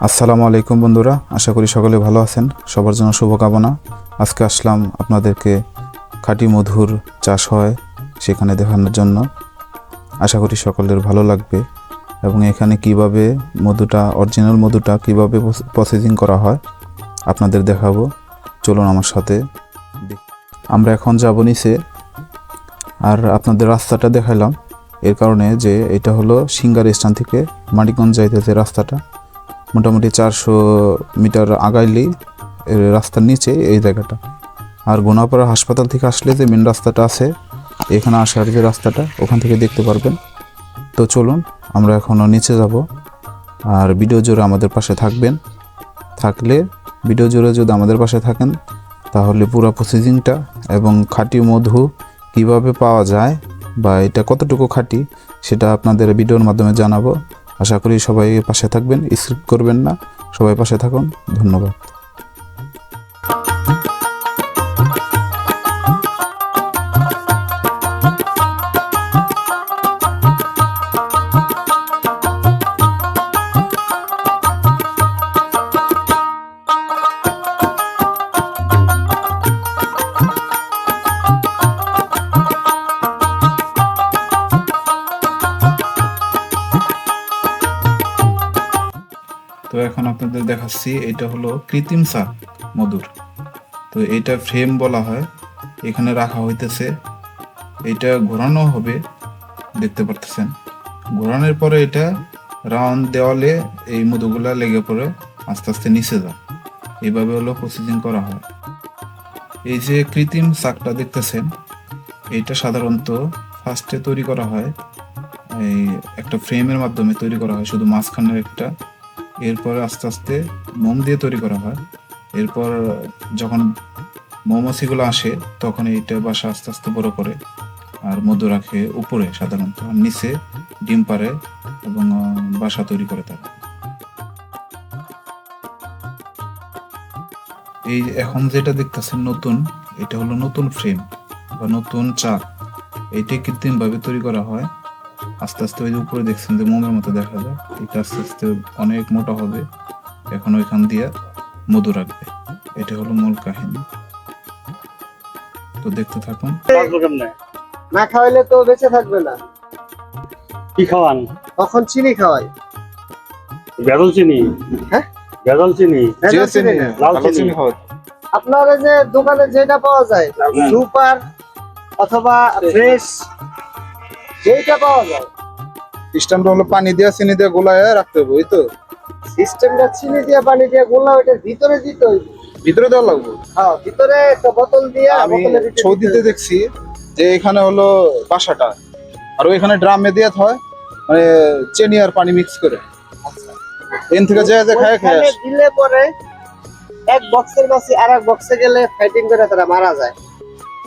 আসসালামু আলাইকুম বন্ধুরা, আশা করি সকলে ভালো আছেন। সবার জন্য শুভকামনা। আজকে আসলাম আপনাদেরকে খাঁটি মধুর চাষ হয় সেখানে দেখানোর জন্য। আশা করি সকলের ভালো লাগবে এবং এখানে কিভাবে মধুটা, অরিজিনাল মধুটা কিভাবে প্রসেসিং করা হয় আপনাদের দেখাবো। চলুন আমার সাথে। আমরা এখন যাব নিচে, আর আপনাদের রাস্তাটা দেখাইলাম এর কারণে যে এটা হলো সিঙ্গার স্থান থেকে মানিকগঞ্জ যাইতেছে রাস্তাটা। মোটামুটি 400 মিটার আগাইলেই রাস্তার নিচে এই জায়গাটা। আর গোনাপাড়া হাসপাতাল থেকে আসলে যে মেন রাস্তাটা আছে, এখানে আসার যে রাস্তাটা, ওখান থেকে দেখতে পারবেন। তো চলুন আমরা এখনও নিচে যাব, আর ভিডিও জুড়ে আমাদের পাশে থাকবেন। ভিডিও জুড়ে যদি আমাদের পাশে থাকেন তাহলে পুরো প্রসেসিংটা এবং খাঁটি মধু কিভাবে পাওয়া যায় বা এটা কতটুকু খাঁটি সেটা আপনাদের ভিডিওর মাধ্যমে জানাবো। আশা করি সবাই পাশে থাকবেন, স্কিপ করবেন না। সবাই পাশে থাকুন, ধন্যবাদ। তো এখন আপনাদের দেখাচ্ছি, এটা হলো কৃত্রিম চাক মধুর। তো এটা ফ্রেম বলা হয়, এখানে রাখা হইতেছে। এটা ঘোরানো হবে, দেখতে পারতেছেন। ঘোরানোর পরে এটা রাউন্ড দেওয়ালে এই মধুগুলা লেগে পড়ে আস্তে আস্তে নিচে যায়। এইভাবে হলো প্রসেসিং করা হয়। এই যে কৃত্রিম চাকটা দেখতেছেন, এইটা সাধারণত ফার্স্টে তৈরি করা হয় এই একটা ফ্রেমের মাধ্যমে তৈরি করা হয়, শুধু মাঝখানের একটা। এরপরে আস্তে আস্তে মোম দিয়ে তৈরি করা হয়। এরপর যখন মৌমাছিগুলো আসে তখন এইটা বাসা আস্তে আস্তে বড় করে আর মধু রাখে উপরে সাধারণত, আর নিচে ডিম পারে এবং বাসা তৈরি করে থাকে। এই এখন যেটা দেখতেছেন নতুন, এটা হলো নতুন ফ্রেম বা নতুন চাক। এইটাই কৃত্রিম ভাবে তৈরি করা হয়। আস্তে আস্তে ওই যে উপরে দেখছেন যে মোমের মতো দেখা যায়, এটা আস্তে আস্তে অনেক মোটা হবে। এখন ওইখান দিয়ে মধু রাখবে। এটা হলো মূল কাহিনী। তো দেখতে থাকুন। না খাওয়াইলে তো বেঁচে থাকবে না। কি খাওয়ান? তখন চিনি খাওয়াই। বেদল চিনি? হ্যাঁ, বেদল চিনি, ভেজাল চিনি না। লাল চিনি। আপনার এই যে দোকানে যেটা পাওয়া যায় সুপার অথবা ফ্রেশ, যেটা পাওয়া যায়। সিস্টেমটা হলো পানি দিয়ে চিনি দিয়ে গোলায় রাখতে হবে, ওই তো সিস্টেমটা চিনি দিয়ে পানি দিয়ে গোলা ওইটার ভিতরে দিতে হইবে। ভিতরে দেওয়া লাগবে। হ্যাঁ, ভিতরে একটা বোতল দিয়ে আমি বোতলের ভিতরে সৌদিতে দেখছি যে এখানে হলো বাসাটা, আর ওইখানে ড্রামে দিয়ে হয়, মানে চিনি আর পানি মিক্স করে। এন থেকে যায় যে খায় খায় ওইখানে দিলে পরে এক বক্সের মাছি আরেক বক্সে গেলে ফাইটিং করে তারা মারা যায়।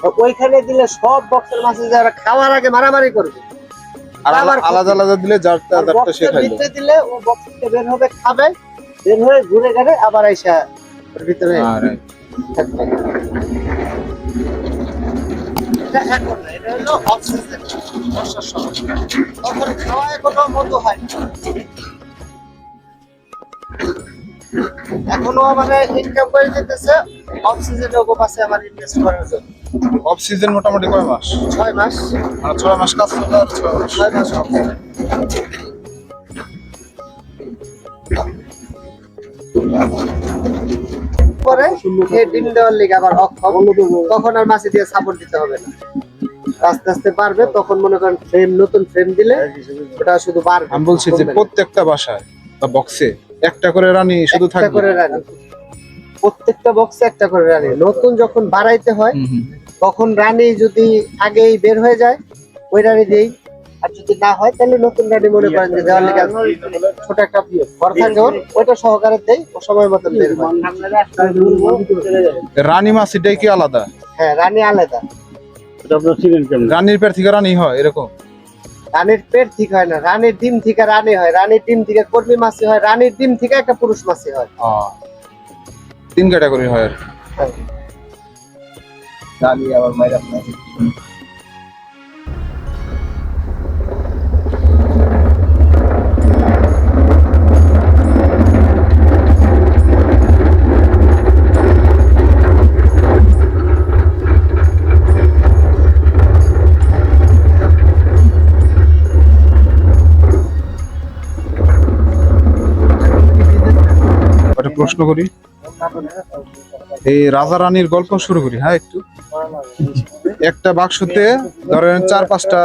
তো ওইখানে দিলে সব বক্সের মাছি যারা খাওয়ার আগে মারামারি করবে। আর আলাদা আলাদা দিলে যারটা সে খাইলো। দিলে ও বক্স থেকে বের হবে, খাবে, বের হয়ে ঘুরে গেলে আবার আইসা ওর ভিতরে থাকবে। এটা এখন না, এটা হলো অক্সিজেন বর্ষার সময়। তখন খাওয়ায় কোনো মধু হয় না। এখনো মানে ইনকাম করে যেতেছে অক্সিজেনের উপপাশে আমার ইনভেস্ট করার জন্য। অক্সিজেন মোটামুটি কয় মাস? 6 মাস। মানে 6 মাস কাজ করলে আর 6 মাস। 6 মাস অক্সিজেন। পরে এই ডিম দেওয়ার লিগে আবার অক্ষম, তখন আর মাছি দিয়ে সাপোর্ট দিতে হবে না। আস্তে আস্তে পারবে, তখন মনে করেন ফ্রেম, নতুন ফ্রেম দিলে ওটা শুধু বাড়বে। আমি বলছি যে প্রত্যেকটা বাসায় বা বক্সে একটা করে রানী শুধু একটা থাকবে। করে রানী, প্রত্যেকটা বক্সে একটা করে রানী। নতুন যখন বাড়াইতে হয় তখন রানী যদি আগেই বের হয়ে যায় ওই রানী দেই, আর যদি না হয় তাহলে নতুন রানী মনে করেন যে দেওয়ার লিগে ছোট একটা ঘর থাকে ওর, ওইটা সহকারে দেই, ও সময় মতো বের হয়। রানী মাছিটাই কি আলাদা? হ্যাঁ, রানী আলাদা। এটা আপনার চিনেন কেমন? রানীর পেট থেকে রানী হয় এরকম? রানীর পেট ঠিক হয় না, রানীর ডিম থেকে রানী হয়, রানীর ডিম থেকে কর্মী মাছি হয়, রানীর ডিম থেকে একটা পুরুষ মাছি হয়। 3 ক্যাটাগরি হয় আর কি। হ্যাঁ। রানী আবার মাইরা প্রশ্ন করি, এই রাজা রানীর গল্প শুরু করি। হ্যাঁ, একটু একটা বাক্সতে ধরেন 4-5টা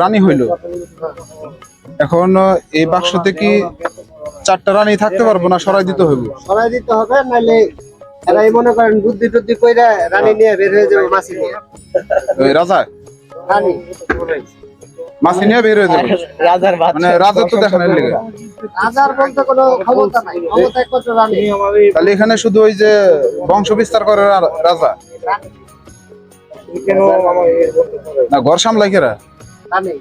রানী হইলো। এখন এই বাক্সতে কি 4টা রানী থাকতে পারবো না সরাই দিতে হইব? সরাই দিতে হবে, নাহলে এরাই মনে করেন বুদ্ধি টুদ্ধি কইরা রানী নিয়ে বের হয়ে যাবে, মাছি নিয়ে। ওই রাজা রানী মাছি নিয়ে বের হয়ে যাবে, মানে রাজত্ব দেখানোর লেগে। রাজার বলতে কোনো ক্ষমতা নাই, ক্ষমতা একমাত্র রানী। তাহলে এখানে শুধু ওই যে বংশ বিস্তার করে রাজা, না ঘর সামলাই কেরা? রানী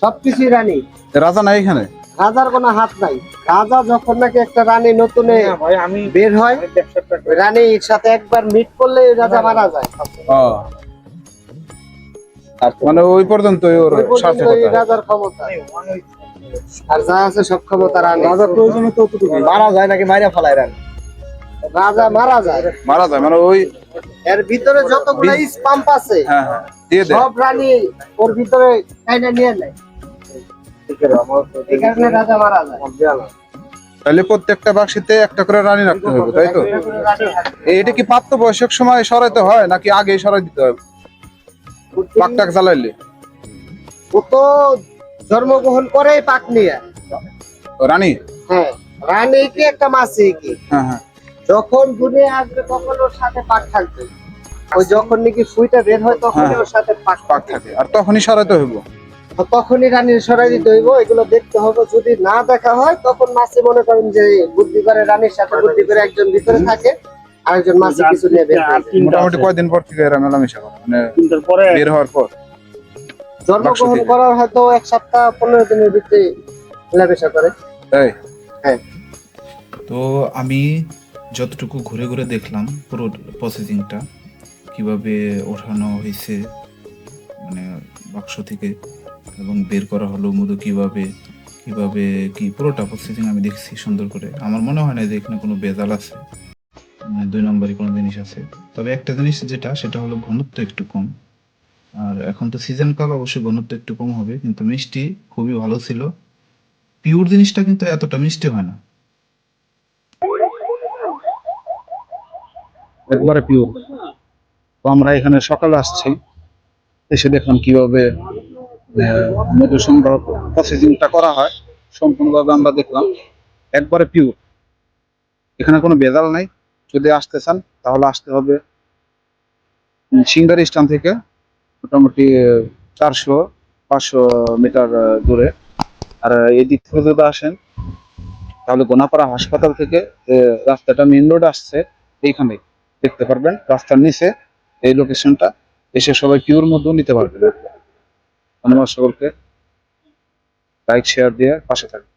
সবকিছুই রানী, রাজা নাই এখানে। রাজার কোনো হাত নাই। রাজা যখন নাকি একটা রানী নতুন বের হয়, ওই রানীর সাথে একবার মিট করলে ওই রাজা মারা যায়। মানে ওই পর্যন্ত ওর ওই পর্যন্ত সার্থকতা। ওই রাজার ক্ষমতা, আর যা আছে সব ক্ষমতা রানী। রাজার প্রয়োজনে তো মারা যায় নাকি মাইরা ফেলায় রানী? রাজা মারা যায়, মারা যায় মানে ওই। এর ভিতরে যতগুলো পাম্প আছে, হ্যাঁ হ্যাঁ, দিয়ে দেয়। সব রানী ওর ভিতরে কাইনা নিয়ে নেয়, এই কারণে রাজা মারা যায়। তাহলে প্রত্যেকটা বাক্সিতে একটা করে রানী রাখতে হবে, তাই তো? রানী থাকে। এটা কি প্রাপ্ত বয়সের সময় সরাইতে হয় নাকি আগেই সরাই দিতে হবে? পাকটাক জ্বালাইলে ও তো জন্মগ্রহণ করেই পাক নিয়ে। রানী। হ্যাঁ, রানী কি একটা মাছি কি, হ্যাঁ হ্যাঁ, যখন দুনিয়া আসবে তখন ওর সাথে পাক থাকবে। ওই যখন নাকি ফুইটা বের হয় তখনই হ্যাঁ। ওর সাথে পাক পাক থাকে, আর তখনই সরাইতে হইব। তখনই রানীর সরাই দিতে হইব। এগুলো দেখতে হবে, যদি না দেখা হয় তখন মাছি মনে করেন যে বুদ্ধি করে রানীর সাথে বুদ্ধি করে একজন ভিতরে থাকে, আরেকজন মাছি কিছু নিয়ে বের হয়ে যায়। মোটামুটি কয়দিন পর থেকে এরা মেলামেশা করে, মানে 3টার পরে বের হওয়ার পর? জন্মগ্রহণ থেকে। করার হয়তো 1 সপ্তাহ 15 দিনের ভিতরে মেলামেশা করে। তাই? হ্যাঁ। তো আমি যতটুকু ঘুরে ঘুরে দেখলাম পুরো প্রসেসিংটা কিভাবে ওঠানো হয়েছে, মানে বাক্স থেকে এবং বের করা হলো মধু কিভাবে কিভাবে কি পুরোটা প্রসেসিং আমি দেখছি সুন্দর করে। আমার মনে হয় না যে এখানে কোনো ভেজাল আছে, মানে 2 নম্বরই কোনো জিনিস আছে। তবে একটা জিনিস যেটা, সেটা হলো ঘনত্ব একটু কম। আর এখন তো সিজন কাল, অবশ্যই ঘনত্ব একটু কম হবে, কিন্তু মিষ্টি খুবই ভালো ছিল। পিওর জিনিসটা কিন্তু এতটা মিষ্টি হয় না, একবারে পিওর। তো আমরা এখানে সকালে আসছি, এসে দেখলাম কিভাবে মধু সংগ্রহ প্রসেসিংটা করা হয় সম্পূর্ণভাবে আমরা দেখলাম। একবারে পিওর, এখানে কোনো ভেজাল নাই। যদি আসতে চান তাহলে আসতে হবে সিংগারি স্ট্যান্ড থেকে মোটামুটি 400-500 মিটার দূরে। আর এই দিক থেকে যদি আসেন তাহলে গোনাপাড়া হাসপাতাল থেকে যে রাস্তাটা মেইন রোড আসছে, এইখানে দেখতে পারবেন রাস্তার নিচে এই লোকেশনটা। এসে সবাই পিওর মধু নিতে পারবেন। ধন্যবাদ সকলকে, লাইক শেয়ার দিয়ে পাশে থাকবেন।